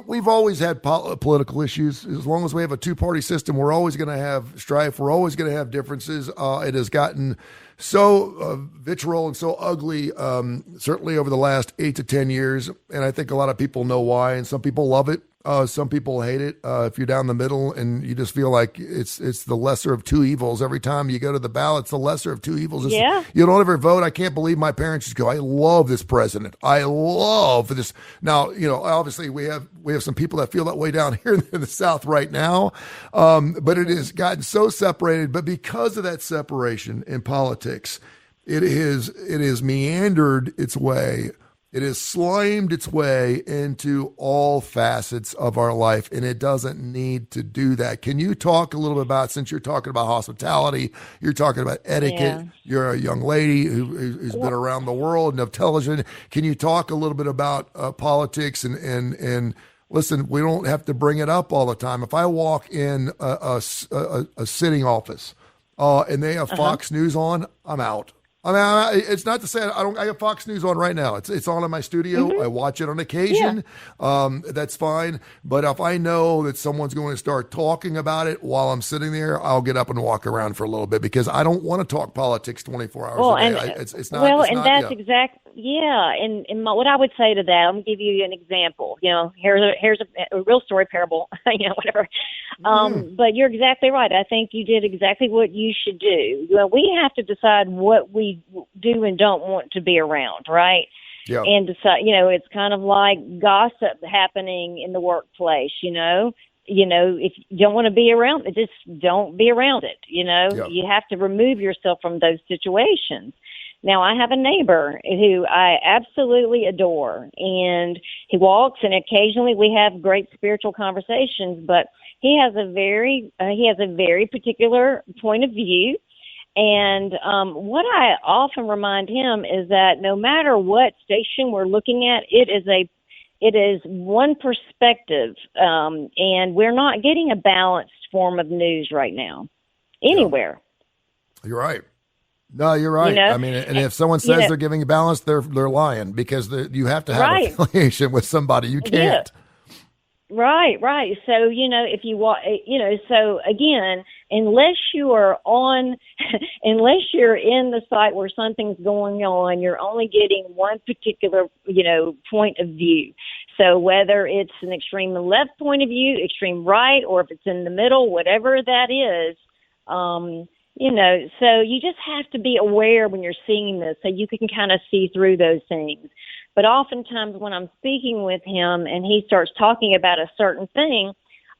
we've always had political issues. As long as we have a two-party system, we're always going to have strife. We're always going to have differences. It has gotten so vitriol and so ugly, certainly over the last 8 to 10 years. And I think a lot of people know why, and some people love it. Some people hate it. If you're down the middle and you just feel like it's the lesser of two evils. Every time you go to the ballot, it's the lesser of two evils. You don't ever vote. I can't believe my parents just go, I love this president. I love this. Now, obviously we have some people that feel that way down here in the South right now. But it has gotten so separated. But because of that separation in politics, it is meandered its way. It has slimed its way into all facets of our life, and it doesn't need to do that. Can you talk a little bit about, since you're talking about hospitality, you're talking about etiquette, you're a young lady who's been around the world and of television. Can you talk a little bit about politics and listen, we don't have to bring it up all the time. If I walk in a sitting office and they have Fox News on, I'm out. I mean, it's not to say I have Fox News on right now. It's on in my studio. Mm-hmm. I watch it on occasion. Yeah. That's fine. But if I know that someone's going to start talking about it while I'm sitting there, I'll get up and walk around for a little bit, because I don't want to talk politics 24 hours a day. It's not. Well, and that's what I would say to that, I'm going to give you an example. Here's a real story parable, whatever. But you're exactly right. I think you did exactly what you should do. We have to decide what we do and don't want to be around, right? Yeah. And decide, it's kind of like gossip happening in the workplace, if you don't want to be around it, just don't be around it. Yeah. You have to remove yourself from those situations. Now, I have a neighbor who I absolutely adore, and he walks, and occasionally we have great spiritual conversations, but he has a very particular point of view. And what I often remind him is that no matter what station we're looking at, it is one perspective, and we're not getting a balanced form of news right now anywhere. You're right. No, you're right. I mean, and if someone says they're giving a balance, they're lying, because you have to have affiliation with somebody. You can't. Yeah. Right. So, if you want, so again, unless you're in the site where something's going on, you're only getting one particular, point of view. So whether it's an extreme left point of view, extreme right, or if it's in the middle, whatever that is, so you just have to be aware when you're seeing this so you can kind of see through those things. But oftentimes when I'm speaking with him and he starts talking about a certain thing,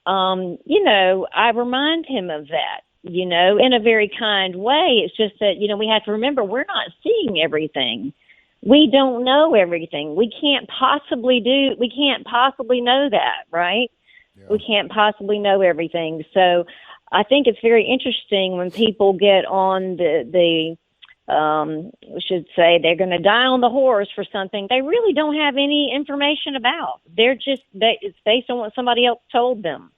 I remind him of that, in a very kind way. It's just that, we have to remember we're not seeing everything. We don't know everything. We can't possibly know that, right? Yeah. We can't possibly know everything. So I think it's very interesting when people get on we should say they're going to die on the horse for something they really don't have any information about. It's based on what somebody else told them.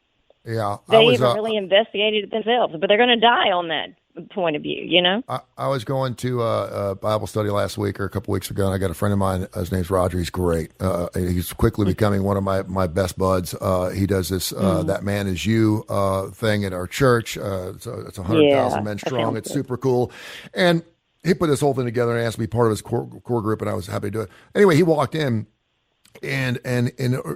Yeah. They even really investigated it themselves, but they're going to die on that point of view, I was going to a Bible study last week or a couple weeks ago, and I got a friend of mine, his name's Roger. He's great. He's quickly becoming one of my best buds. He does this That Man Is You thing at our church. So it's 100,000 men strong. It's super cool. And he put this whole thing together and asked me to be part of his core group, and I was happy to do it. Anyway, he walked in, and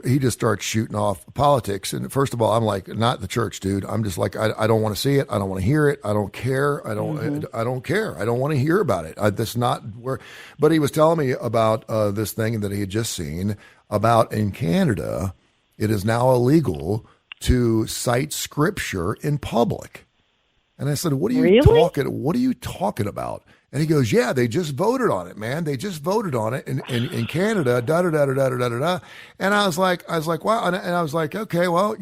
he just starts shooting off politics. And first of all, I'm like, not the church, dude. I'm just like, I don't want to see it. I don't want to hear it. I don't care. I don't care. I don't want to hear about it. That's not where. But he was telling me about this thing that he had just seen about in Canada. It is now illegal to cite scripture in public. And I said, what are you talking about? And he goes, yeah, they just voted on it, man. They just voted on it in Canada, da-da-da-da-da-da-da-da. And I was like, wow. And I was like, okay, well,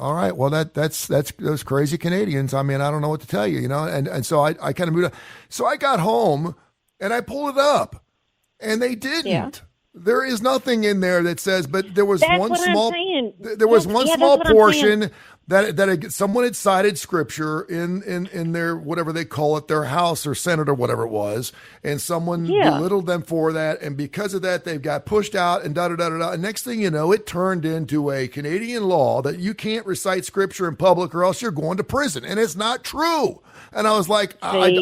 all right. Well, that's those crazy Canadians. I mean, I don't know what to tell you, And so I kind of moved on. So I got home and I pulled it up, and they didn't. Yeah. There is nothing in there that says, but there was one small portion that someone had cited scripture in their, whatever they call it, their House or Senate or whatever it was, and someone belittled them for that, and because of that, they've got pushed out and da-da-da-da-da. And next thing you know, it turned into a Canadian law that you can't recite scripture in public or else you're going to prison, and it's not true. And I was like, we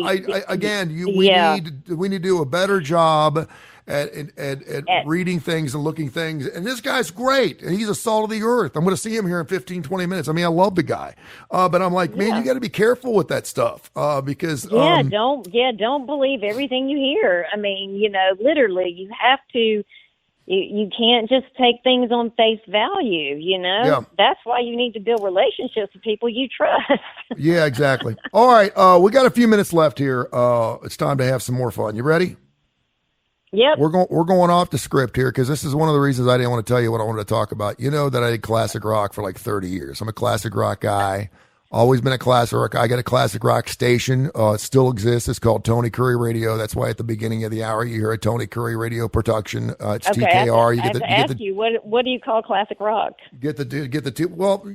need to do a better job at reading things and looking things. And this guy's great. And he's a salt of the earth. I'm going to see him here in 15, 20 minutes. I mean, I love the guy. But I'm like, man, you got to be careful with that stuff. Because don't believe everything you hear. I mean, literally you have to, you can't just take things on face value, That's why you need to build relationships with people you trust. Yeah, exactly. All right. We got a few minutes left here. It's time to have some more fun. You ready? Yep. We're going off the script here because this is one of the reasons I didn't want to tell you what I wanted to talk about. You know that I did classic rock for like 30 years. I'm a classic rock guy. Always been a classic rock. I got a classic rock station. It still exists. It's called Tony Kurre Radio. That's why at the beginning of the hour you hear a Tony Kurre Radio production. It's okay, TKR. What do you call classic rock? Get the two. Well,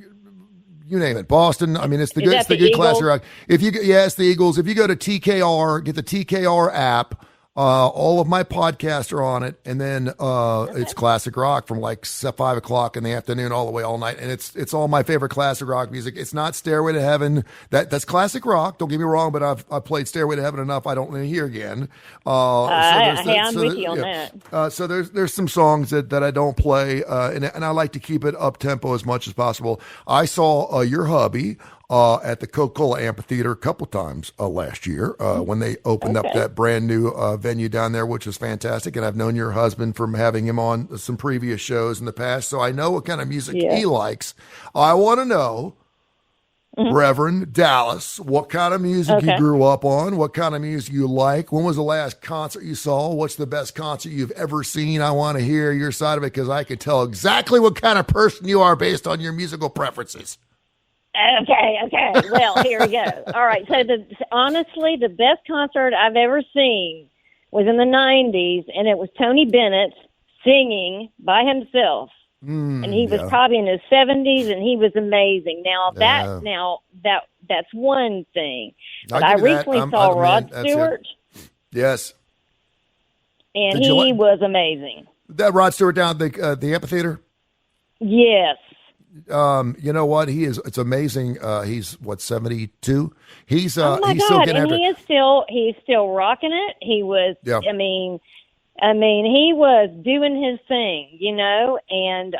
you name it. Boston. I mean, it's the good classic rock. It's the Eagles. If you go to TKR, get the TKR app. All of my podcasts are on it, and then it's classic rock from like 5 o'clock in the afternoon all the way all night, and it's all my favorite classic rock music. It's not Stairway to Heaven. That's classic rock. Don't get me wrong, but I've played Stairway to Heaven enough. I don't want to hear again. I'm with you on that. So there's some songs that I don't play, and I like to keep it up tempo as much as possible. I saw your hubby at the Coca-Cola Amphitheater a couple times last year when they opened up that brand new venue down there, which was fantastic. And I've known your husband from having him on some previous shows in the past, so I know what kind of music he likes. I want to know, Reverend Dallas, what kind of music you grew up on, what kind of music you like. When was the last concert you saw? What's the best concert you've ever seen? I want to hear your side of it because I can tell exactly what kind of person you are based on your musical preferences. Okay. Well, here we go. All right. So honestly, the best concert I've ever seen was in the 90s, and it was Tony Bennett singing by himself. And he was probably in his 70s, and he was amazing. Now that's one thing. But I recently saw Rod Stewart. Yes. And he was amazing. That Rod Stewart down at the amphitheater? Yes. You know what? It's amazing. He's 72. He's oh my he's God. still getting and after. he's still rocking it. He was, I mean, he was doing his thing, and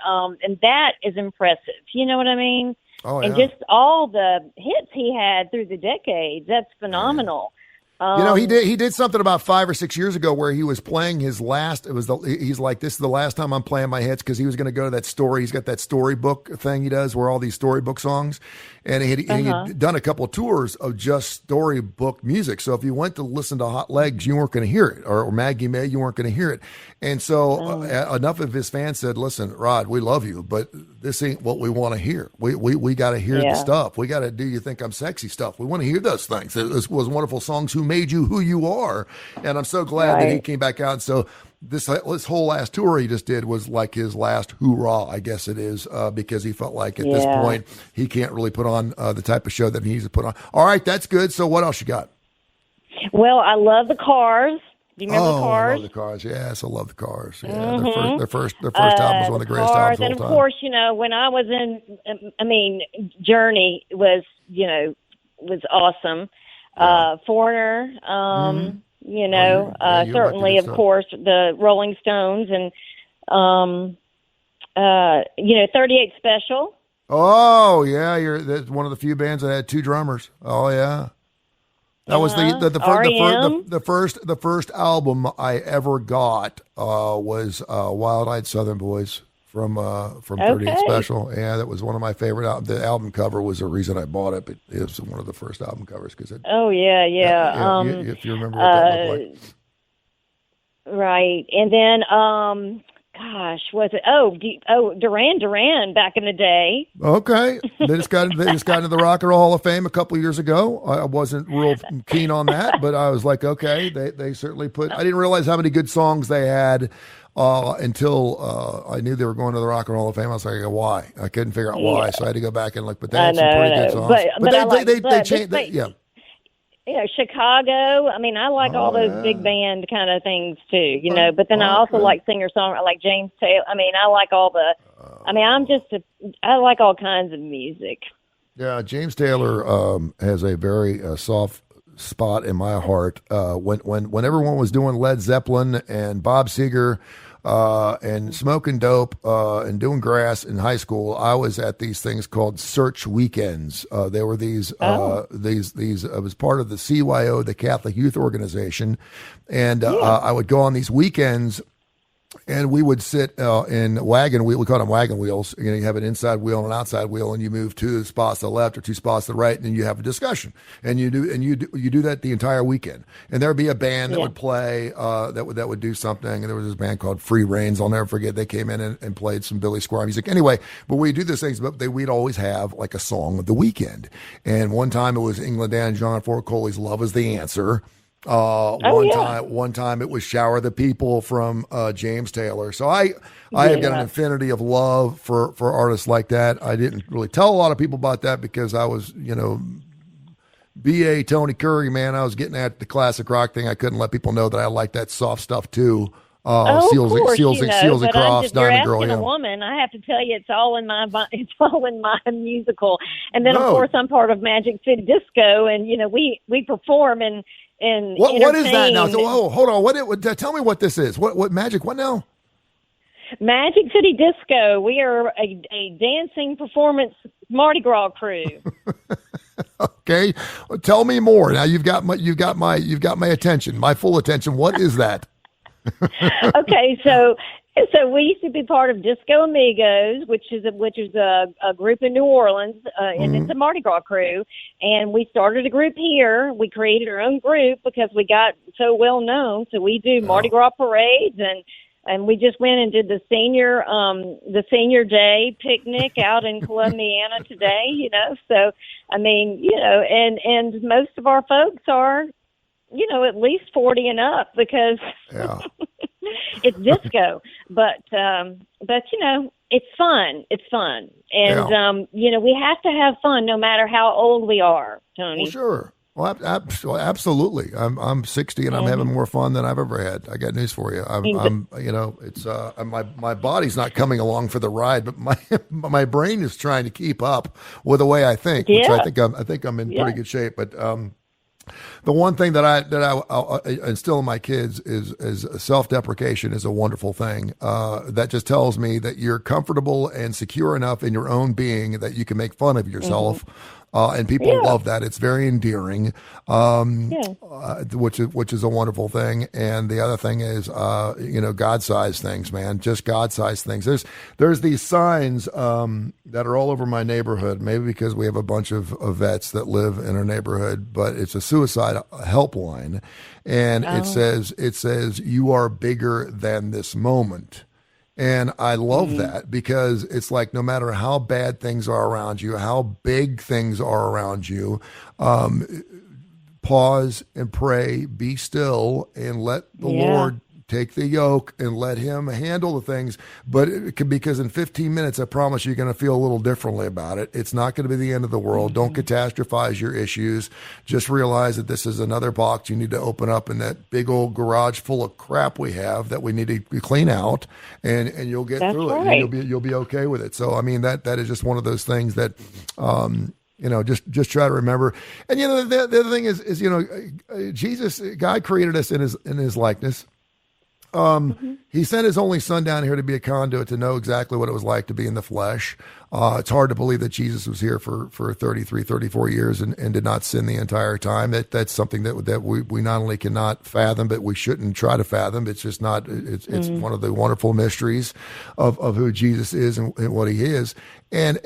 that is impressive. You know what I mean? Oh, and just all the hits he had through the decades. That's phenomenal. He did something about 5 or 6 years ago where he was playing his last. He's like, this is the last time I'm playing my hits, because he was going to go to that story. He's got that storybook thing he does where all these storybook songs, and he had done a couple of tours of just storybook music. So if you went to listen to Hot Legs, you weren't going to hear it, or Maggie May, you weren't going to hear it. And so enough of his fans said, "Listen, Rod, we love you, but this ain't what we want to hear. We got to hear the stuff. We got to do You Think I'm Sexy stuff. We want to hear those things. This was wonderful songs. Who made you who you are?" And I'm so glad that he came back out. And so this whole last tour he just did was like his last hoorah, I guess it is, because he felt like at this point he can't really put on the type of show that he needs to put on. All right, that's good. So what else you got? Well, I love the Cars. Do you remember the Cars? I love the Cars. Yes, I love the Cars. Yeah, their first album was one of the greatest albums of all time. And of course, when I was Journey was awesome. Foreigner, certainly, of course, the Rolling Stones, and 38 Special. Oh yeah, that's one of the few bands that had two drummers. Oh yeah. That was the first album I ever got was Wild Eyed Southern Boys from 38 Special. Yeah, that was one of my favorite albums. The album cover was the reason I bought it, but it was one of the first album covers because it. Oh yeah. If you remember what that looked like. Right, and then was it? Duran back in the day. Okay, they just got into the Rock and Roll Hall of Fame a couple of years ago. I wasn't real keen on that, but I was like, okay, they certainly put. I didn't realize how many good songs they had until I knew they were going to the Rock and Roll Hall of Fame. I was like, why? I couldn't figure out why, so I had to go back and look. But they had some pretty good songs. But they changed. Chicago. I mean, I like all those big band kind of things too, But then I also like singer-songwriter, like James Taylor. I mean, I like all the. I like all kinds of music. Yeah, James Taylor has a very soft spot in my heart. When everyone was doing Led Zeppelin and Bob Seger. And smoking dope and doing grass in high school, I was at these things called Search Weekends. There were these. It was part of the CYO, the Catholic Youth Organization, and I would go on these weekends. And we would sit in wagon wheel. We call them wagon wheels. You have an inside wheel and an outside wheel, and you move 2 spots to the left or 2 spots to the right, and then you have a discussion. And you do that the entire weekend. And there would be a band that would play that would do something. And there was this band called Free Reigns. I'll never forget. They came in and played some Billy Squier music. Anyway, but we do these things, but we'd always have like a song of the weekend. And one time it was England Dan John Fort Coley's "Love Is the Answer." One time it was "Shower the People" from James Taylor. So I have got an infinity of love for artists like that. I didn't really tell a lot of people about that because I was, B.A. Tony Curry, man, I was getting at the classic rock thing. I couldn't let people know that I like that soft stuff too. Of course, Seals and Crofts, Diamond Girl. You're asking a woman. I have to tell you, it's all in my musical. And then, of course, I'm part of Magic City Disco, and we perform and what is that now? So, hold on. Tell me what this is. What Magic? What now? Magic City Disco. We are a dancing performance Mardi Gras crew. Okay, well, tell me more. Now you've got my attention, my full attention. What is that? Okay, so we used to be part of Disco Amigos, which is a group in New Orleans, and it's a Mardi Gras crew. And we started a group here. We created our own group because we got so well known. So we do Mardi Gras parades, and we just went and did the senior day picnic out in Columbiana today. So I mean, and most of our folks are, at least 40 and up because it's disco. But it's fun. It's fun. And, we have to have fun no matter how old we are, Tony. Well, sure. Well, absolutely. I'm 60 and I'm having more fun than I've ever had. I got news for you. It's my body's not coming along for the ride, but my brain is trying to keep up with the way I think, which I think I'm in pretty good shape. But the one thing that I instill in my kids is self-deprecation is a wonderful thing. That just tells me that you're comfortable and secure enough in your own being that you can make fun of yourself. And people love that. It's very endearing, which is a wonderful thing. And the other thing is, God-sized things, man, just God-sized things. There's these signs that are all over my neighborhood, maybe because we have a bunch of vets that live in our neighborhood, but it's a suicide helpline. And it says, you are bigger than this moment. And I love that because it's like no matter how bad things are around you, how big things are around you, pause and pray, be still, and let the Lord take the yoke and let him handle the things. But because in 15 minutes, I promise you're going to feel a little differently about it. It's not going to be the end of the world. Don't catastrophize your issues. Just realize that this is another box you need to open up in that big old garage full of crap we have that we need to clean out, and you'll get through it. And you'll be okay with it. So, I mean, that is just one of those things that, just try to remember. And, the other thing is, Jesus, God created us in his likeness. He sent his only son down here to be a conduit to know exactly what it was like to be in the flesh. It's hard to believe that Jesus was here for 33, 34 years and did not sin the entire time. That's something that we not only cannot fathom, but we shouldn't try to fathom. It's just not, it's one of the wonderful mysteries of who Jesus is and what he is. And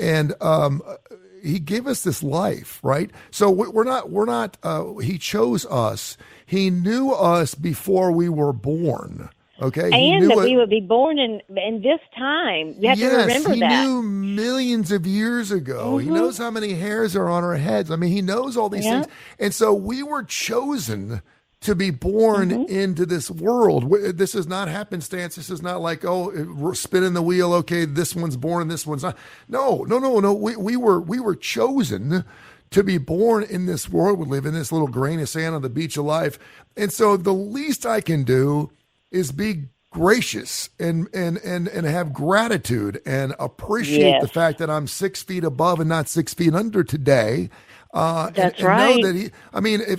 he gave us this life, right? So we're not, he chose us. He knew us before we were born. Okay. And that we would be born in this time. You have to remember that. He knew millions of years ago. He knows how many hairs are on our heads. I mean, he knows all these things. And so we were chosen to be born into this world. This is not happenstance. This is not like, we're spinning the wheel. Okay, this one's born and this one's not. No. We were chosen to be born in this world. We live in this little grain of sand on the beach of life. And so the least I can do is be gracious and have gratitude and appreciate the fact that I'm 6 feet above and not 6 feet under today. That's right. Know that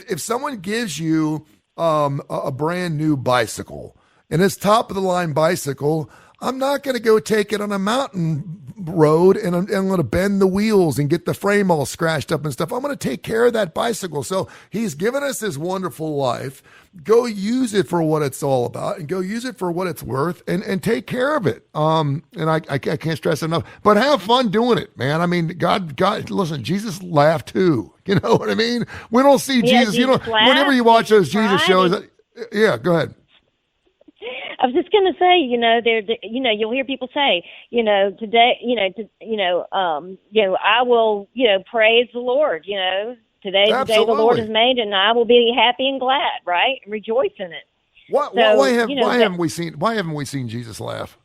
if someone gives you a brand new bicycle and it's top of the line bicycle, I'm not going to go take it on a mountain road and I'm going to bend the wheels and get the frame all scratched up and stuff. I'm going to take care of that bicycle. So he's given us this wonderful life. Go use it for what it's all about and go use it for what it's worth and take care of it. And I can't stress enough, but have fun doing it, man. I mean, God, listen, Jesus laughed too. You know what I mean? We don't see Jesus, whenever you watch those Jesus shows. Go ahead. I was just going to say, you'll hear people say, today, I will, praise the Lord, today's the day the Lord has made, and I will be happy and glad, right? And rejoice in it. Why haven't we seen Jesus laugh?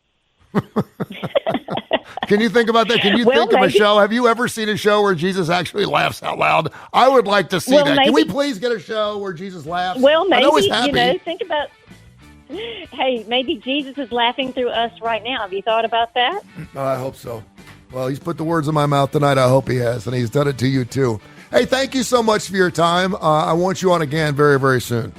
Can you think about that? Can you think of a show? Have you ever seen a show where Jesus actually laughs out loud? I would like to see that. Maybe, can we please get a show where Jesus laughs? Well, maybe, I know he's happy. think about, hey, maybe Jesus is laughing through us right now. Have you thought about that? I hope so. Well, he's put the words in my mouth tonight. I hope he has, and he's done it to you too. Hey, thank you so much for your time. I want you on again very, very soon.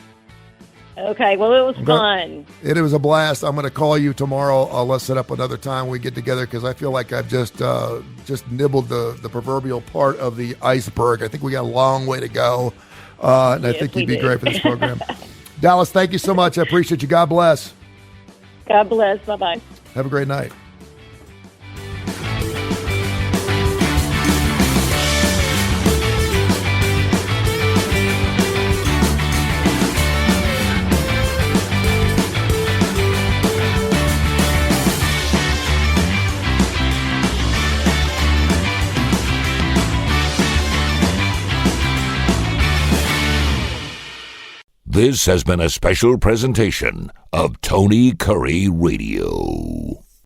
Okay, well, it was fun. It was a blast. I'm going to call you tomorrow. Let's set up another time we get together because I feel like I've just nibbled the proverbial part of the iceberg. I think we got a long way to go, and I think you'd be great for this program. Dallas, thank you so much. I appreciate you. God bless. God bless. Bye-bye. Have a great night. This has been a special presentation of Tony Kurre Radio.